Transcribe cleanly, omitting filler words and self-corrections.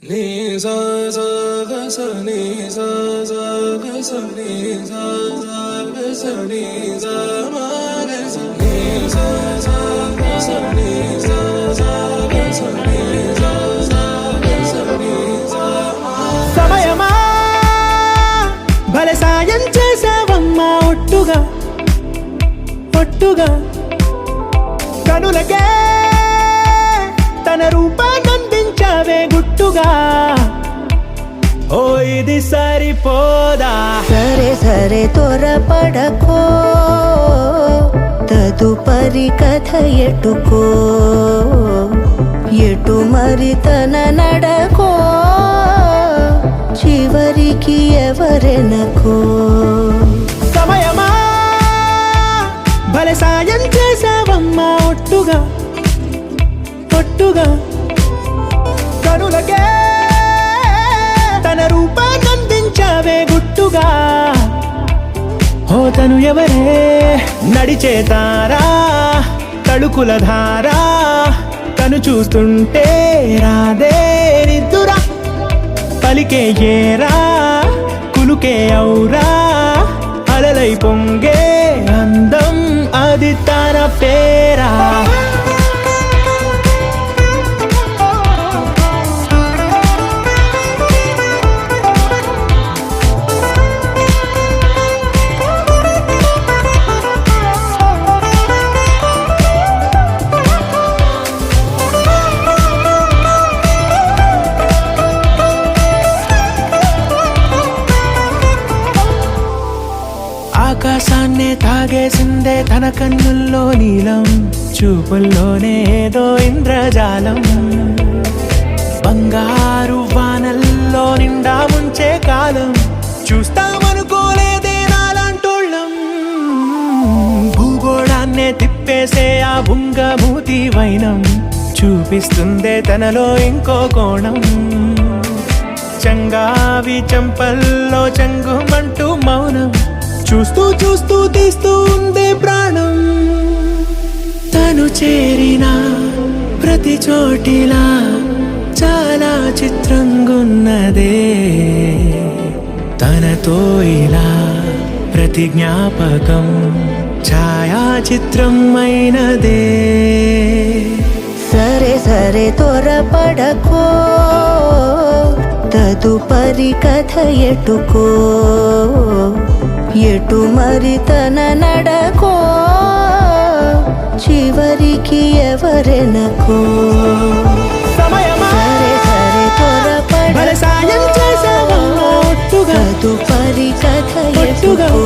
నీ సా సా గ స నీ సా సా గ స నీ సా సా గ స నీ సా మా గ స నీ సా సా గ స నీ సా సా గ స నీ సా సా గ స నీ సా మా సమయమా భలే సాయం చేసావమ్మా ఒట్టుగా ఒట్టుగా కనులకే తన రూపాన్నందించావే గుట్టుగా ఓ ఇది సరిపోదా సరే సరే త్వరపడకో తదుపరి కథ ఎటుకో ఎటు మరి తన నడకో చివరికి ఎవరెనకో సమయమా భలే సాయం చేసావమ్మా ఒట్టుగా ఒట్టుగా కనులకే తన రూపాన్నందించావే గుట్టుగా ఓ తను ఎవరే నడిచే తారా తళుకుల ధారా తను చూస్తుంటే రాదే నిద్దురా పలికే ఏరా కులుకే ఔరా అలలై పొంగే అందం అది తన పేరా ఆకాశాన్నే తాగేసిందే తన కన్నుల్లో నీలం చూపుల్లోనే ఏదో ఇంద్రజాలం బంగారు వానల్లో నిండా ముంచే కాలం చూస్తామనుకోలేదే నాలాంటోళ్ళం భూగోళాన్నే తిప్పేసే ఆ బుంగమూతి వైనం చూపిస్తుందే తనలో ఇంకో కోణం చంగావి చంపల్లో చంగుమంటూ మౌనం చూస్తూ చూస్తూ తీస్తూ ఉందే ప్రాణం తను చేరిన ప్రతి చోటిలా చాలా చిత్రంగున్నదే తనతో ఇలా ప్రతి జ్ఞాపకం ఛాయాచిత్రం అయినదే సరే సరే త్వరపడకో తదుపరి కథ ఎటుకో ఎటు మరి తన నడకో చివరికి ఎవరెనకో సమయమా సరే సరే త్వరపడకో భలే సాయం చేసావమ్మా ఒట్టుగా తదుపరి కథ ఒట్టుగా ఎటుకో